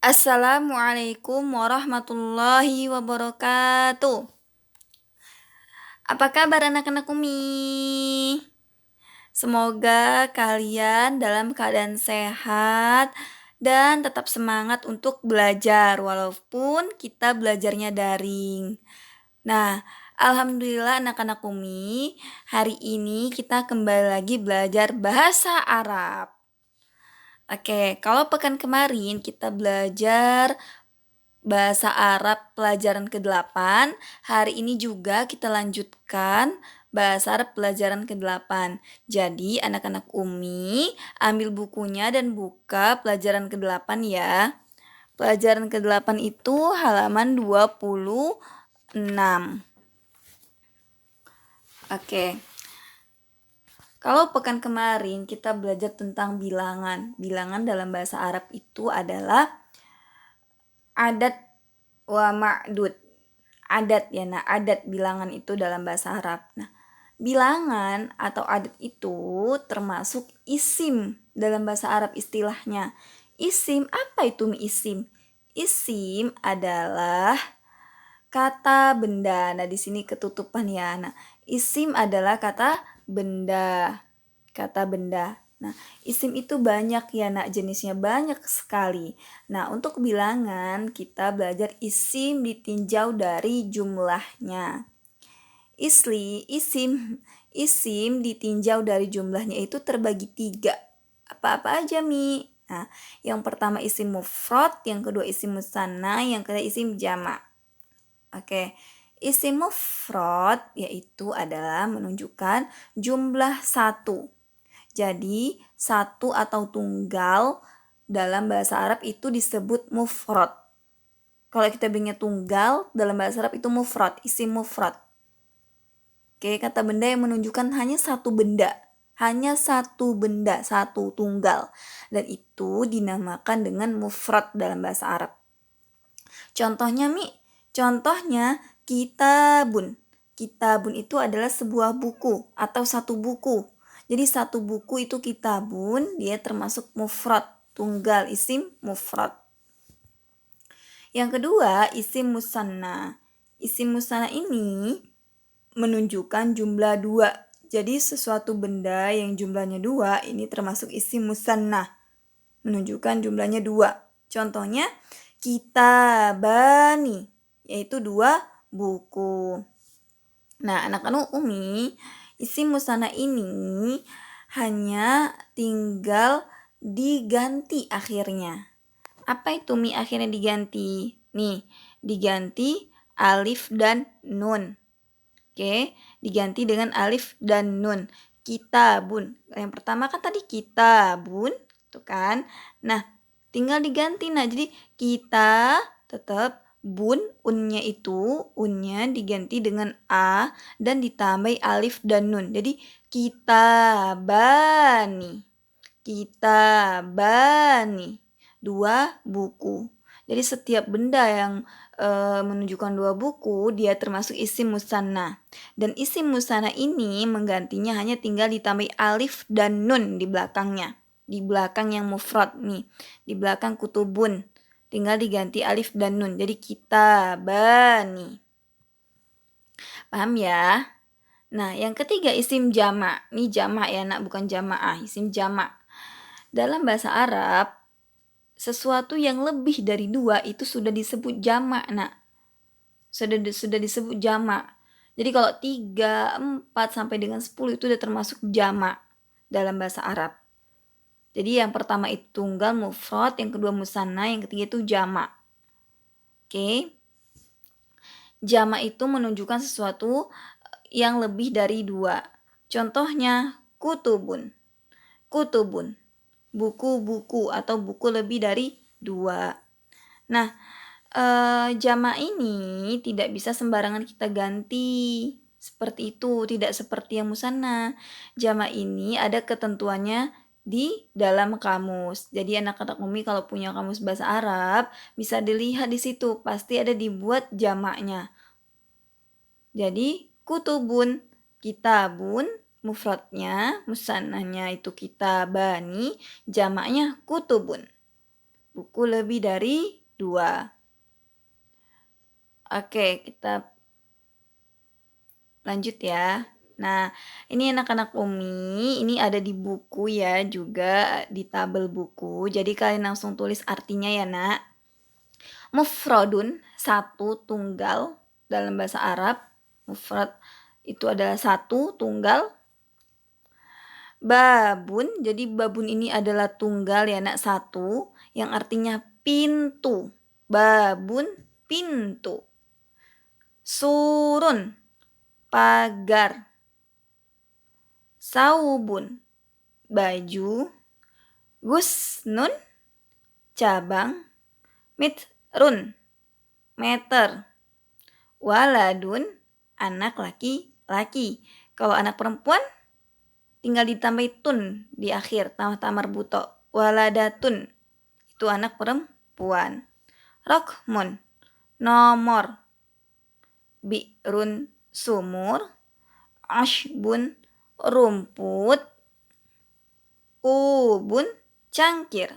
Assalamualaikum warahmatullahi wabarakatuh. Apa kabar anak-anak Umi? Semoga kalian dalam keadaan sehat dan tetap semangat untuk belajar walaupun kita belajarnya daring. Nah, alhamdulillah anak-anak Umi, hari ini kita kembali lagi belajar bahasa Arab. Oke, kalau pekan kemarin kita belajar bahasa Arab pelajaran ke-8, hari ini juga kita lanjutkan bahasa Arab pelajaran ke-8. Jadi anak-anak Umi ambil bukunya dan buka pelajaran ke-8 ya. Pelajaran ke-8 itu halaman 26. Oke. Kalau pekan kemarin kita belajar tentang bilangan. Bilangan dalam bahasa Arab itu adalah adat wa ma'dud. Adat ya, nah adat bilangan itu dalam bahasa Arab. Nah, bilangan atau adat itu termasuk isim dalam bahasa Arab istilahnya. Isim, apa itu isim? Isim adalah kata benda. Nah, di sini ketutupan ya. Nah, isim adalah kata benda. Kata benda. Nah, isim itu banyak ya nak, jenisnya banyak sekali. Nah, untuk bilangan kita belajar isim ditinjau dari jumlahnya. Isim ditinjau dari jumlahnya itu terbagi 3. Apa-apa aja Mi? Nah, yang pertama isim mufrad, yang kedua isim musanna, yang ketiga isim jamak. Oke, isim mufrad yaitu adalah menunjukkan jumlah 1. Jadi, satu atau tunggal dalam bahasa Arab itu disebut mufrad. Kalau kita bilangnya tunggal, dalam bahasa Arab itu mufrad, isim mufrad. Oke, kata benda yang menunjukkan hanya satu benda. Hanya satu benda, satu tunggal. Dan itu dinamakan dengan mufrad dalam bahasa Arab. Contohnya Mi, contohnya kitabun. Kitabun itu adalah sebuah buku atau satu buku. Jadi satu buku itu kitabun, dia termasuk mufrad, tunggal isim mufrad. Yang kedua, isim musanna. Isim musanna ini menunjukkan jumlah 2. Jadi sesuatu benda yang jumlahnya 2 ini termasuk isim musanna. Menunjukkan jumlahnya 2. Contohnya kitabani, yaitu 2 buku. Nah, anak-anak Umi, isim musanna ini hanya tinggal diganti akhirnya. Apa itu Mi akhirnya diganti? Nih, diganti alif dan nun. Oke, diganti dengan alif dan nun. Kitabun. Yang pertama kan tadi kitabun, tuh kan? Nah, tinggal diganti. Nah, jadi kita tetap bun, unnya diganti dengan a dan ditambahi alif dan nun. Jadi kitabani. Kitabani. 2 buku. Jadi setiap benda yang menunjukkan 2 buku, dia termasuk isim musanna. Dan isim musanna ini menggantinya hanya tinggal ditambahi alif dan nun di belakangnya. Di belakang yang mufrad nih. Di belakang kutubun. Tinggal diganti alif dan nun. Jadi kitabani. Paham ya? Nah, yang ketiga isim jamak. Ini jamak ya nak, bukan jamaah. Isim jamak. Dalam bahasa Arab, sesuatu yang lebih dari 2 itu sudah disebut jamak nak. Sudah disebut jamak. Jadi kalau 3, 4 sampai dengan 10 itu sudah termasuk jamak dalam bahasa Arab. Jadi yang pertama itu tunggal mufrad, yang kedua musanna, yang ketiga itu jamak. Oke. Jamak itu menunjukkan sesuatu yang lebih dari 2. Contohnya kutubun. Kutubun. Buku-buku atau buku lebih dari 2. Nah, jamak ini tidak bisa sembarangan kita ganti. Seperti itu, tidak seperti yang musanna. Jamak ini ada ketentuannya di dalam kamus. Jadi anak-anak Umi kalau punya kamus bahasa Arab, bisa dilihat di situ, pasti ada dibuat jamaknya. Jadi kutubun, kitabun, mufradnya, musannahnya itu kitabani, jamaknya kutubun. buku lebih dari 2. Oke, kita lanjut ya. Nah, ini anak-anak Umi, ini ada di buku ya juga di tabel buku. Jadi kalian langsung tulis artinya ya, Nak. Mufradun, satu tunggal dalam bahasa Arab. Mufrad itu adalah satu tunggal. Babun, jadi babun ini adalah tunggal ya, Nak, satu yang artinya pintu. Babun, pintu. Surun, pagar. Saubun, baju. Gusnun, cabang. Mitrun, meter. Waladun, anak laki-laki. Kalau anak perempuan tinggal ditambahin tun di akhir, tambah marbuto. Waladatun, itu anak perempuan. Rokmun, nomor. Bi'run, sumur. Ashbun, rumput. Kubun, cangkir.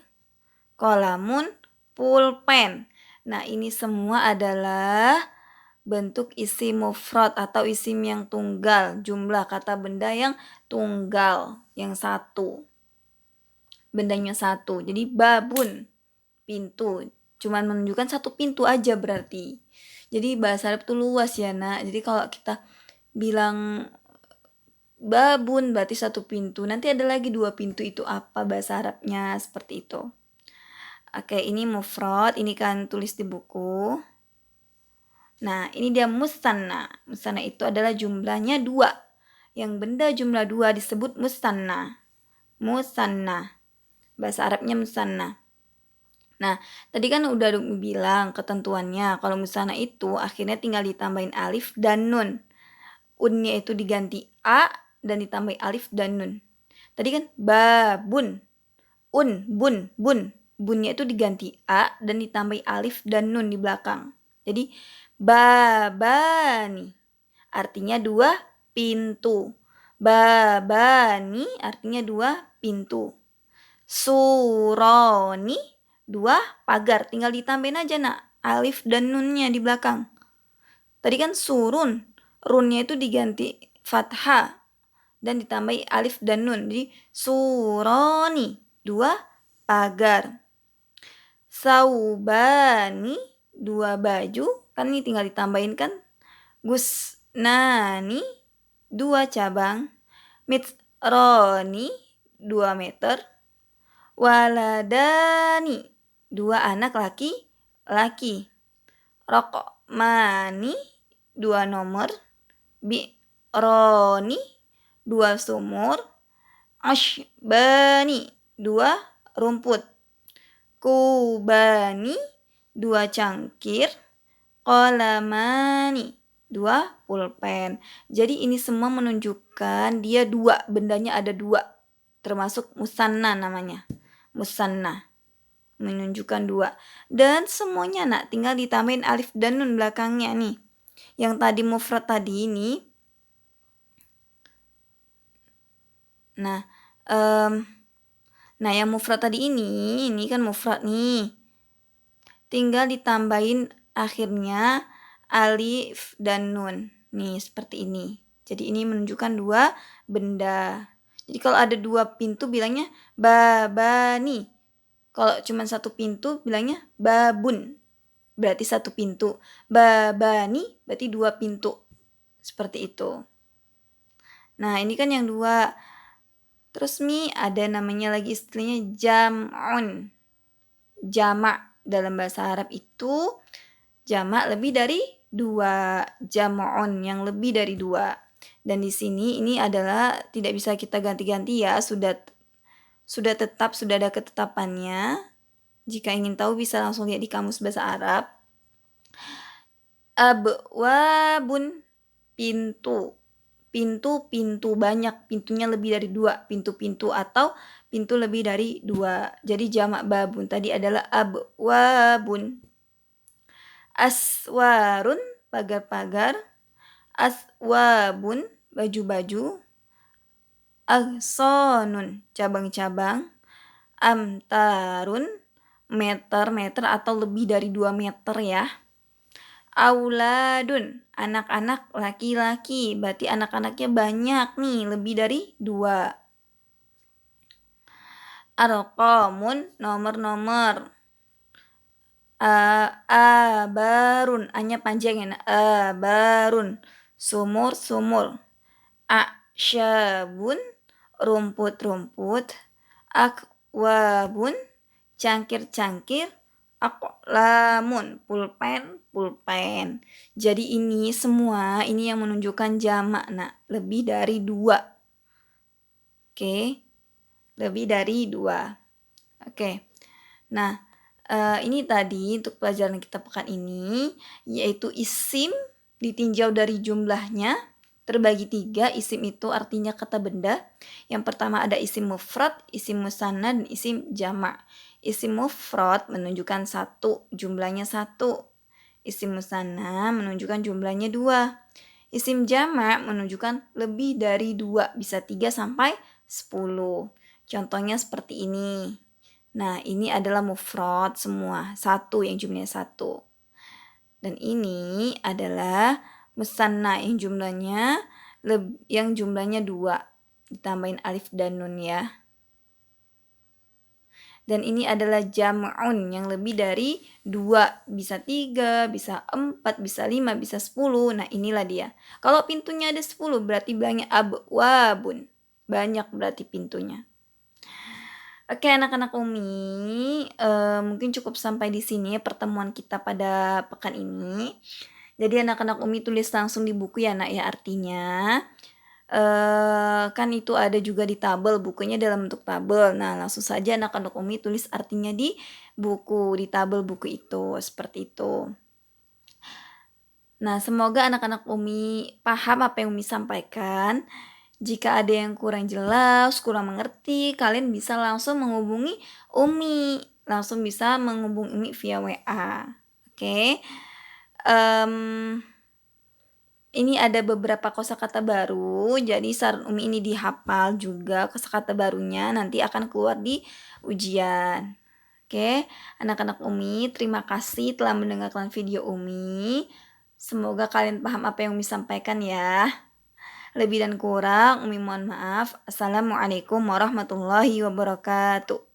Kolamun, pulpen. Nah, ini semua adalah bentuk isim mufrad atau isim yang tunggal, jumlah kata benda yang tunggal, yang satu. Bendanya satu. Jadi babun, pintu. Cuman menunjukkan satu pintu aja berarti. Jadi bahasa Arab itu luas ya, Nak. Jadi kalau kita bilang babun berarti satu pintu. Nanti ada lagi 2 pintu, itu apa bahasa Arabnya, seperti itu. Oke, ini mufrad, ini kan tulis di buku. Nah, ini dia musanna. Musanna itu adalah jumlahnya 2. Yang benda jumlah 2 disebut musanna. Musanna. Bahasa Arabnya musanna. Nah, tadi kan udah bilang ketentuannya. Kalau musanna itu akhirnya tinggal ditambahin alif dan nun. Unnya itu diganti a dan ditambahin alif dan nun. Tadi kan babun. Bun. Bunnya itu diganti a dan ditambahin alif dan nun di belakang. Jadi babani artinya 2 pintu. Babani artinya 2 pintu. Suroni 2 pagar. Tinggal ditambahin aja, Nak, alif dan nunnya di belakang. Tadi kan surun. Runnya itu diganti fathah dan ditambahi alif dan nun. Jadi suroni 2 pagar. Saubani 2 baju, kan ini tinggal ditambahin kan. Gusnani 2 cabang. Mitroni 2 meter. Waladani 2 anak laki-laki. Rokmani 2 nomor. Bi'roni 2 sumur. Ashbani 2 rumput. Kubani 2 cangkir. Kolamani 2 pulpen. Jadi ini semua menunjukkan dia 2, bendanya ada 2. Termasuk musanna namanya. Musanna. Menunjukkan 2. Dan semuanya, Nak, tinggal ditambahin alif dan nun belakangnya nih. Yang tadi mufrad tadi ini. Nah, yang mufrad tadi ini kan mufrad nih. Tinggal ditambahin akhirnya alif dan nun. Nih, seperti ini. Jadi ini menunjukkan 2 benda. Jadi kalau ada 2 pintu bilangnya babani. Kalau cuma 1 pintu bilangnya babun. Berarti 1 pintu. Babani berarti 2 pintu. Seperti itu. Nah, ini kan yang 2. Terus ada namanya lagi istilahnya jam'un. Jamak dalam bahasa Arab itu jamak lebih dari 2. Jam'un yang lebih dari 2. Dan di sini ini adalah tidak bisa kita ganti-ganti ya, sudah tetap, sudah ada ketetapannya. Jika ingin tahu bisa langsung lihat di kamus bahasa Arab. Abwabun, pintu. Pintu banyak, pintunya lebih dari 2, pintu-pintu atau pintu lebih dari 2. Jadi jamak babun tadi adalah abwabun. Aswarun, pagar-pagar. Aswabun, baju-baju. Aghsonun, cabang-cabang. Amtarun, meter atau lebih dari 2 meter ya. Auladun, anak-anak laki-laki, berarti anak-anaknya banyak nih, lebih dari 2. Arqamun, nomor-nomor. Abarun, A-nya panjang ya, abarun. Sumur-sumur. Asyabun, rumput-rumput. Akwabun, cangkir-cangkir. Aqlamun, pulpen. Jadi ini semua ini yang menunjukkan jamak, nak, lebih dari 2. Oke, lebih dari 2. Oke. Nah, ini tadi untuk pelajaran kita pekan ini, yaitu isim ditinjau dari jumlahnya, terbagi 3. Isim itu artinya kata benda. Yang pertama ada isim mufrad, isim musanna, dan isim jamak. Isim mufrad menunjukkan 1, jumlahnya 1. Isim musanna menunjukkan jumlahnya 2. Isim jamak menunjukkan lebih dari 2, bisa 3 sampai 10. Contohnya seperti ini. Nah, ini adalah mufrad semua, 1 yang jumlahnya 1. Dan ini adalah musanna yang jumlahnya 2. Ditambahin alif dan nun ya. Dan ini adalah jam'un yang lebih dari 2, bisa 3, bisa 4, bisa 5, bisa 10. Nah, inilah dia. Kalau pintunya ada 10 berarti bilangnya abwabun. Banyak berarti pintunya. Oke, anak-anak Umi, mungkin cukup sampai di sini ya pertemuan kita pada pekan ini. Jadi anak-anak Umi tulis langsung di buku ya, Nak, ya, artinya. Kan itu ada juga di tabel, bukunya dalam bentuk tabel. Nah, langsung saja anak-anak Umi tulis artinya di buku, di tabel buku itu, seperti itu. Nah, semoga anak-anak Umi paham apa yang Umi sampaikan. Jika ada yang kurang jelas, kurang mengerti, kalian bisa langsung menghubungi Umi. Langsung bisa menghubungi Umi via WA. Oke. Ini ada beberapa kosakata baru, jadi saran Umi ini dihafal juga kosakata barunya, nanti akan keluar di ujian. Oke, anak-anak Umi, terima kasih telah mendengarkan video Umi. Semoga kalian paham apa yang Umi sampaikan ya. Lebih dan kurang, Umi mohon maaf. Assalamualaikum warahmatullahi wabarakatuh.